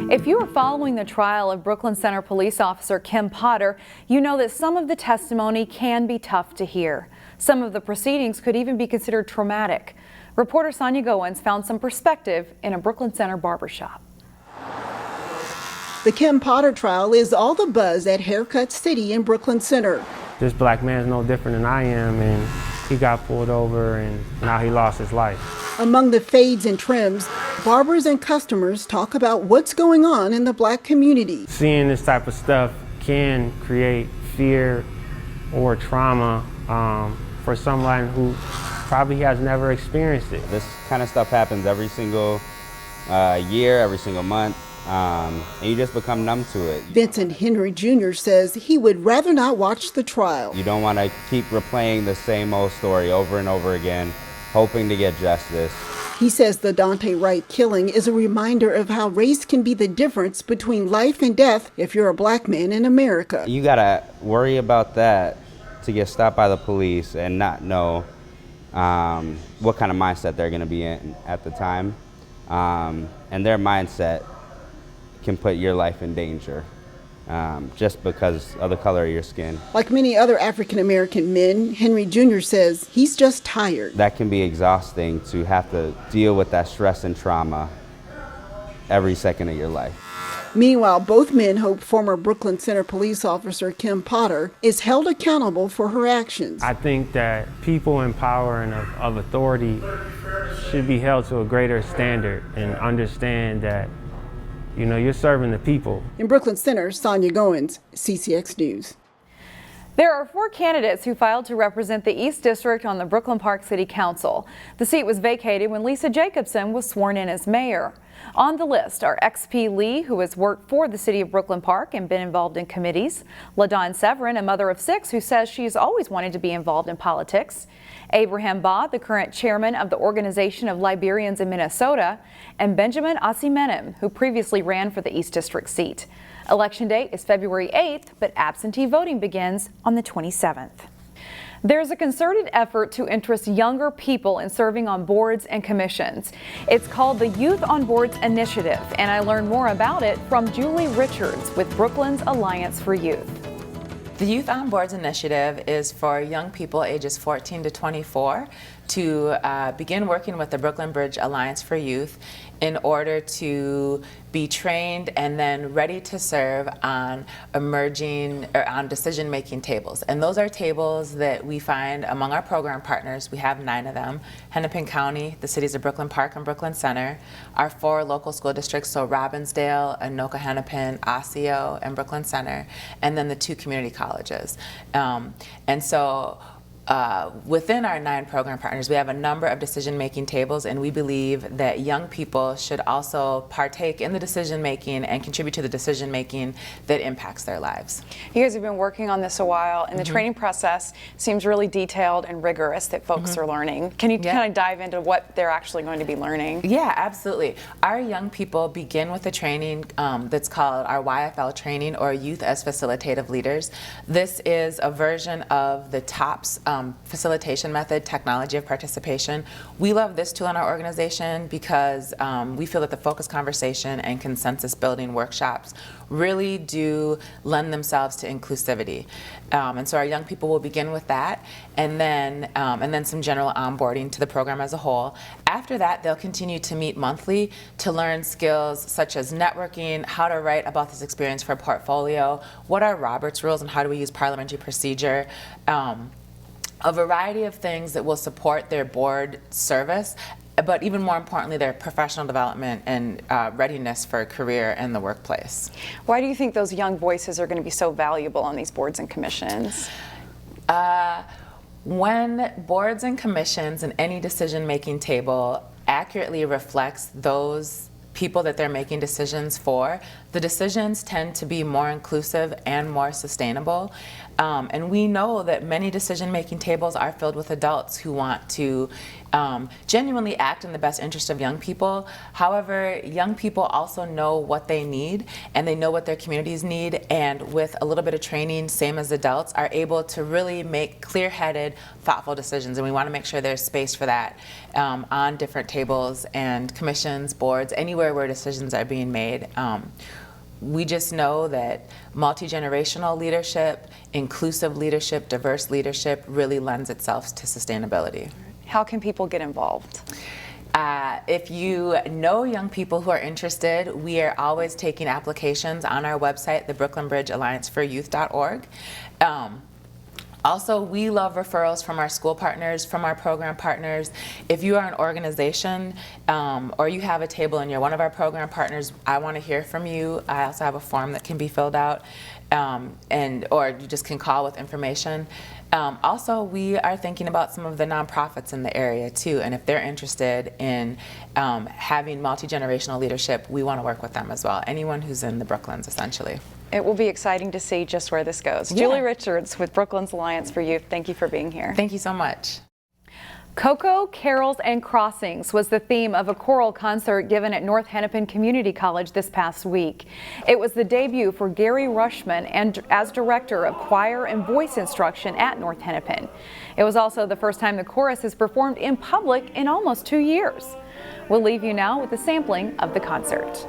If you are following the trial of Brooklyn Center police officer Kim Potter, you know that some of the testimony can be tough to hear. Some of the proceedings could even be considered traumatic. Reporter Sonia Goins found some perspective in a Brooklyn Center barbershop. The Kim Potter trial is all the buzz at Haircut City in Brooklyn Center. This black man's no different than I am, and he got pulled over and now he lost his life. Among the fades and trims, barbers and customers talk about what's going on in the black community. Seeing this type of stuff can create fear or trauma for someone who probably has never experienced it. This kind of stuff happens every single year, every single month. And you just become numb to it. Vincent Henry Jr. says he would rather not watch the trial. You don't want to keep replaying the same old story over and over again, hoping to get justice. He says the Dante Wright killing is a reminder of how race can be the difference between life and death if you're a black man in America. You gotta worry about that to get stopped by the police and not know what kind of mindset they're gonna be in at the time. And their mindset can put your life in danger just because of the color of your skin. Like many other African American men, Henry Jr. says he's just tired. That can be exhausting to have to deal with that stress and trauma every second of your life. Meanwhile, both men hope former Brooklyn Center police officer Kim Potter is held accountable for her actions. I think that people in power and of authority should be held to a greater standard and understand that you're serving the people. In Brooklyn Center, Sonia Goins, CCX News. There are 4 candidates who filed to represent the East District on the Brooklyn Park City Council. The seat was vacated when Lisa Jacobson was sworn in as mayor. On the list are XP Lee, who has worked for the city of Brooklyn Park and been involved in committees, LaDawn Severin, a mother of 6 who says she's always wanted to be involved in politics, Abraham Baugh, the current chairman of the Organization of Liberians in Minnesota, and Benjamin Asimenem, who previously ran for the East District seat. Election date is February 8th, but absentee voting begins on the 27th. There's a concerted effort to interest younger people in serving on boards and commissions. It's called the Youth on Boards Initiative, and I learned more about it from Julie Richards with Brooklyn's Alliance for Youth. The Youth on Boards Initiative is for young people ages 14 to 24 to begin working with the Brooklyn Bridge Alliance for Youth in order to be trained and then ready to serve on decision-making tables. And those are tables that we find among our program partners. We have 9 of them: Hennepin County, the cities of Brooklyn Park and Brooklyn Center, our 4 local school districts, so Robbinsdale, Anoka, Hennepin, Osseo, and Brooklyn Center, and then the 2 community colleges. Within our 9 program partners, we have a number of decision-making tables, and we believe that young people should also partake in the decision-making and contribute to the decision-making that impacts their lives. You guys have been working on this a while, and the training process seems really detailed and rigorous that folks are learning. Can you kind of dive into what they're actually going to be learning? Yeah, absolutely. Our young people begin with a training that's called our YFL training, or Youth as Facilitative Leaders. This is a version of the TOPS facilitation method, technology of participation. We love this tool in our organization because we feel that the focused conversation and consensus building workshops really do lend themselves to inclusivity. And so our young people will begin with that, and then some general onboarding to the program as a whole. After that, they'll continue to meet monthly to learn skills such as networking, how to write about this experience for a portfolio, what are Robert's rules and how do we use parliamentary procedure, a variety of things that will support their board service, but even more importantly, their professional development and readiness for a career in the workplace. Why do you think those young voices are going to be so valuable on these boards and commissions? When boards and commissions and any decision-making table accurately reflects those people that they're making decisions for, the decisions tend to be more inclusive and more sustainable. And we know that many decision-making tables are filled with adults who want to genuinely act in the best interest of young people. However, young people also know what they need, and they know what their communities need, and with a little bit of training, same as adults, are able to really make clear-headed, thoughtful decisions. And we want to make sure there's space for that on different tables and commissions, boards, anywhere where decisions are being made. We just know that multi-generational leadership, inclusive leadership, diverse leadership really lends itself to sustainability. How can people get involved? If you know young people who are interested, we are always taking applications on our website, the Brooklyn Bridge Alliance for Youth.org. Also, we love referrals from our school partners, from our program partners. If you are an organization or you have a table and you're one of our program partners, I want to hear from you. I also have a form that can be filled out, or you just can call with information. Also, we are thinking about some of the nonprofits in the area too, and if they're interested in having multi-generational leadership, we want to work with them as well. Anyone who's in the Brooklyns, essentially. It will be exciting to see just where this goes. Yeah. Julie Richards with Brooklyn's Alliance for Youth, thank you for being here. Thank you so much. Cocoa, Carols, and Crossings was the theme of a choral concert given at North Hennepin Community College this past week. It was the debut for Gary Rushman and as director of choir and voice instruction at North Hennepin. It was also the first time the chorus has performed in public in almost 2 years. We'll leave you now with a sampling of the concert.